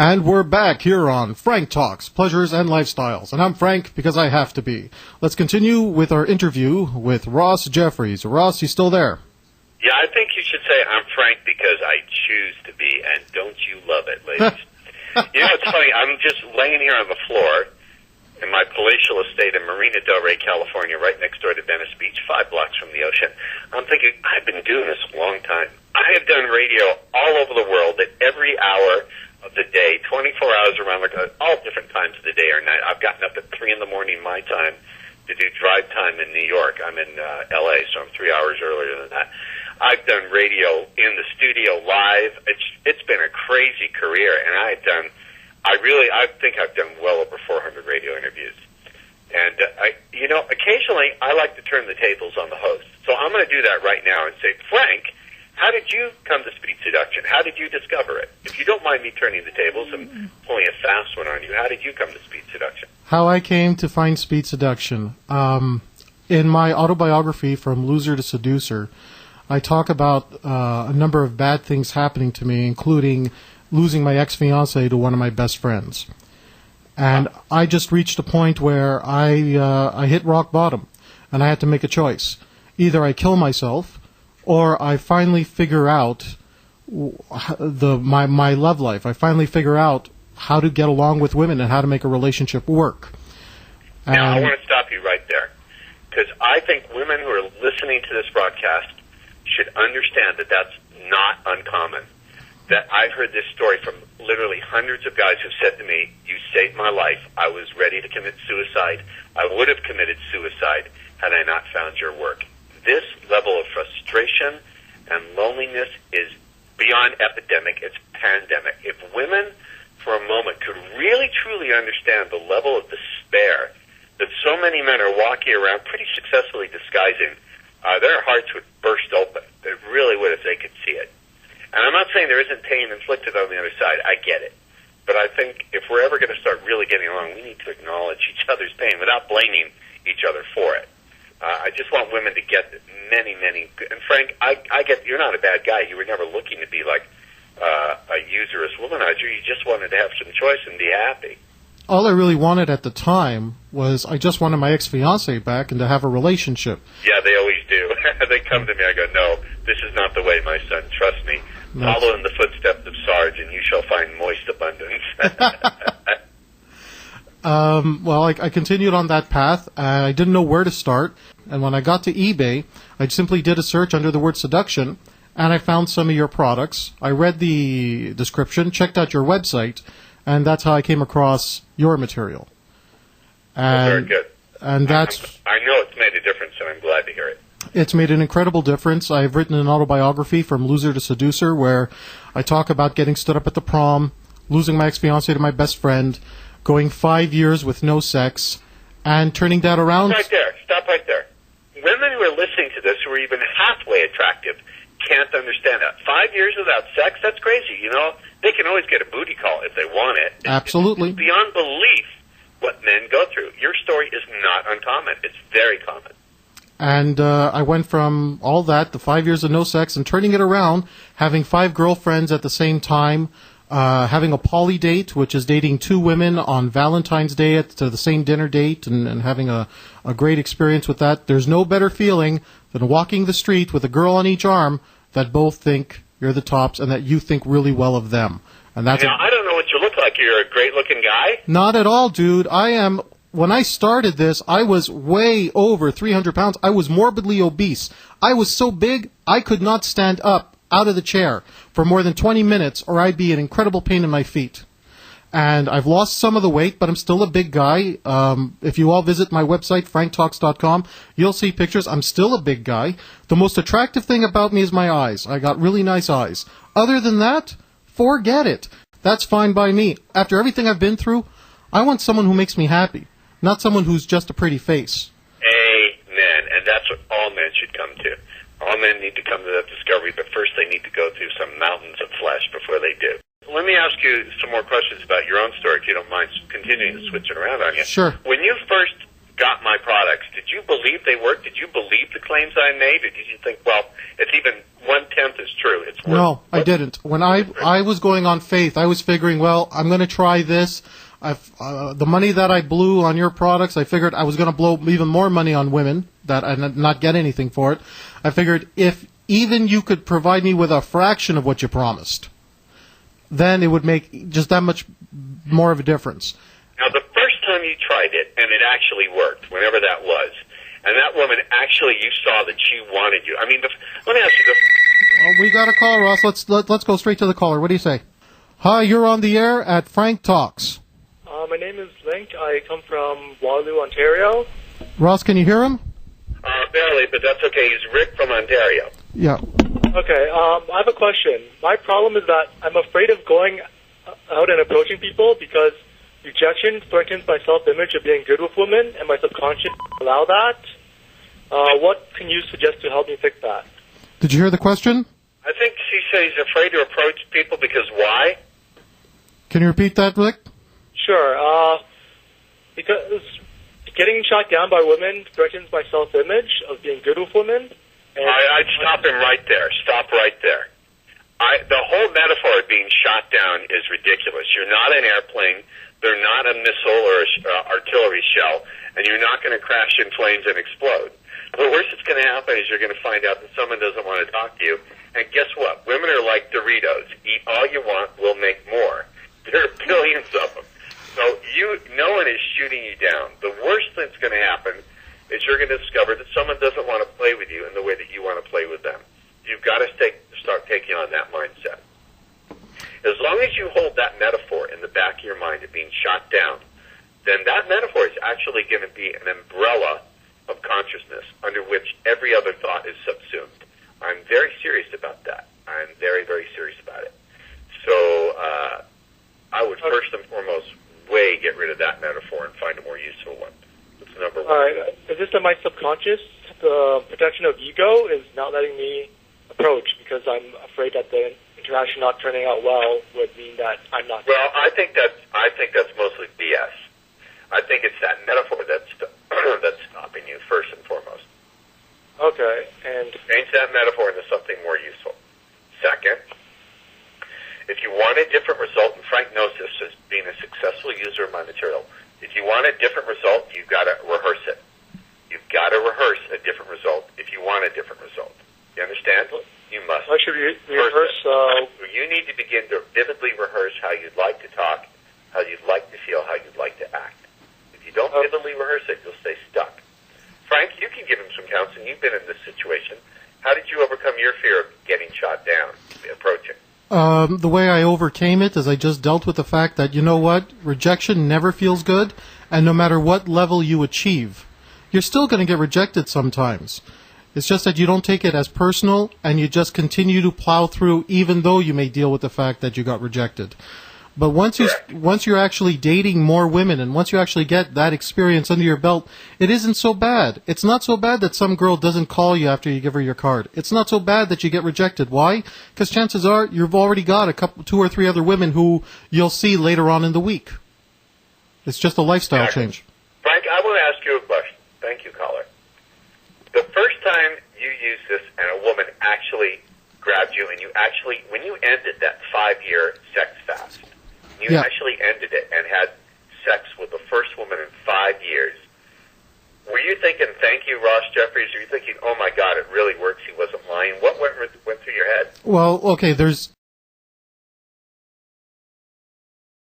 And we're back here on Frank Talks, Pleasures and Lifestyles. And I'm Frank because I have to be. Let's continue with our interview with Ross Jeffries. Ross, you still there? Yeah, I think you should say I'm Frank because I choose to be, and don't you love it, ladies? You know, it's funny. I'm just laying here on the floor in my palatial estate in Marina Del Rey, California, right next door to Venice Beach, 5 blocks from the ocean. I'm thinking, I've been doing this a long time. I have done radio all over the world at every hour of the day, 24 hours around the clock, all different times of the day or night. I've gotten up at 3 in the morning my time to do drive time in New York. I'm in L.A., so I'm 3 hours earlier than that. I've done radio in the studio live. It's been a crazy career, and I think I've done well over 400 radio interviews. And occasionally I like to turn the tables on the host. So I'm going to do that right now and say, Frank, how did you come to Speed Seduction? How did you discover it? If you don't mind me turning the tables and pulling a fast one on you, how did you come to Speed Seduction? How I came to find Speed Seduction. In my autobiography, From Loser to Seducer, I talk about a number of bad things happening to me, including losing my ex-fiancée to one of my best friends. And I just reached a point where I hit rock bottom, and I had to make a choice. Either I kill myself, or I finally figure out my love life. I finally figure out how to get along with women and how to make a relationship work. Now, I want to stop you right there, because I think women who are listening to this broadcast should understand that that's not uncommon. That I've heard this story from literally hundreds of guys who said to me, you saved my life. I was ready to commit suicide. I would have committed suicide had I not found your work. This level of frustration and loneliness is beyond epidemic. It's pandemic. If women, for a moment, could really, truly understand the level of despair that so many men are walking around pretty successfully disguising, their hearts would burst open. They really would if they could see it. And I'm not saying there isn't pain inflicted on the other side. I get it. But I think if we're ever going to start really getting along, we need to acknowledge each other's pain without blaming each other for it. I just want women to get that many, and Frank, I get you're not a bad guy. You were never looking to be like a usurous womanizer. You just wanted to have some choice and be happy. All I really wanted at the time was I just wanted my ex-fiancée back and to have a relationship. Yeah, they always do. They come to me, I go, no, this is not the way, my son. Trust me. Follow in the footsteps of Sarge, and you shall find moist abundance. Well, I continued on that path. I didn't know where to start. And when I got to eBay, I simply did a search under the word seduction, and I found some of your products. I read the description, checked out your website, and that's how I came across your material. Very good. And that's... I know it's made a difference, and I'm glad to hear it. It's made an incredible difference. I've written an autobiography, From Loser to Seducer, where I talk about getting stood up at the prom, losing my ex-fiancée to my best friend, going 5 years with no sex, and turning that around. Stop right there. Women who are listening to this who are even halfway attractive can't understand that. 5 years without sex, that's crazy. You know, they can always get a booty call if they want it. Absolutely. It's beyond belief what men go through. Your story is not uncommon. It's very common. And I went from all that, the 5 years of no sex, and turning it around, having 5 girlfriends at the same time, having a poly date, which is dating 2 women on Valentine's Day to the same dinner date, and having a great experience with that. There's no better feeling than walking the street with a girl on each arm that both think you're the tops and that you think really well of them. And that's I don't know what you look like. You're a great-looking guy? Not at all, dude. I am... When I started this, I was way over 300 pounds. I was morbidly obese. I was so big, I could not stand up out of the chair for more than 20 minutes, or I'd be in incredible pain in my feet. And I've lost some of the weight, but I'm still a big guy. If you all visit my website, franktalks.com, you'll see pictures. I'm still a big guy. The most attractive thing about me is my eyes. I got really nice eyes. Other than that, forget it. That's fine by me. After everything I've been through, I want someone who makes me happy. Not someone who's just a pretty face. Amen. And that's what all men should come to. All men need to come to that discovery, but first they need to go through some mountains of flesh before they do. Let me ask you some more questions about your own story, if you don't mind continuing to switch it around on you. Sure. When you first got my products, did you believe they worked? Did you believe the claims I made? Or did you think, well, it's even 1/10 is true? It's worth No, I didn't. When I was going on faith, I was figuring, well, I'm going to try this. The money that I blew on your products, I figured I was going to blow even more money on women that and not get anything for it. I figured if even you could provide me with a fraction of what you promised, then it would make just that much more of a difference. Now, the first time you tried it, and it actually worked, whenever that was, and that woman actually, you saw that she wanted you. I mean, let me ask you this. Oh, we got a call, Ross. Let's go straight to the caller. What do you say? Hi, you're on the air at Frank Talks. My name is Link. I come from Waterloo, Ontario. Ross, can you hear him? Barely, but that's okay. He's Rick from Ontario. Yeah. Okay, I have a question. My problem is that I'm afraid of going out and approaching people because rejection threatens my self-image of being good with women, and my subconscious allow that. What can you suggest to help me fix that? Did you hear the question? I think he said he's afraid to approach people because why? Can you repeat that, Rick? Sure. Because getting shot down by women threatens my self-image of being good with women. I'd stop him right there. Stop right there. The whole metaphor of being shot down is ridiculous. You're not an airplane. They're not a missile or an artillery shell, and you're not going to crash in flames and explode. The worst that's going to happen is you're going to find out that someone doesn't want to talk to you. And guess what? Women are like Doritos. Eat all you want, we'll make more. There are billions of them. So no one is shooting you down. The worst that's going to happen is you're going to discover that someone doesn't want to play with you in the way that you want to play with them. You've got to start taking on that mindset. As long as you hold that metaphor in the back of your mind of being shot down, then that metaphor is actually going to be an umbrella of consciousness under which every other thought is subsumed. I'm very serious about that. I'm very, very serious about it. So I would first and foremost get rid of that metaphor and find a more useful one. That's number one. All right. It's just that my subconscious, the protection of ego, is not letting me approach because I'm afraid that the interaction not turning out well would mean that I'm not. Well, I think that's mostly BS. I think it's that metaphor that's stopping you first and foremost. Okay, and change that metaphor into something more useful. Second, if you want a different result, and Frank knows this as being a successful user of my material, if you want a different result, you've got to rehearse it. You've got to rehearse a different result if you want a different result. You understand? You must. I should rehearse. You need to begin to vividly rehearse how you'd like to talk, how you'd like to feel, how you'd like to act. If you don't vividly rehearse it, you'll stay stuck. Frank, you can give him some counseling. You've been in this situation. How did you overcome your fear of getting shot down, approaching? The way I overcame it is I just dealt with the fact that, you know what, rejection never feels good, and no matter what level you achieve, you're still going to get rejected sometimes. It's just that you don't take it as personal, and you just continue to plow through, even though you may deal with the fact that you got rejected. But once you're actually dating more women, and once you actually get that experience under your belt, it isn't so bad. It's not so bad that some girl doesn't call you after you give her your card. It's not so bad that you get rejected. Why? Because chances are you've already got two or three other women who you'll see later on in the week. It's just a lifestyle change. Frank, I want to ask you a question. Thank you, caller. The first time you used this and a woman actually grabbed you, and when you ended that 5-year sex fast, you actually ended it and had sex with the first woman in 5 years, were you thinking, thank you, Ross Jeffries? Or were you thinking, oh my God, it really works, he wasn't lying? What went through your head? Well, okay, there's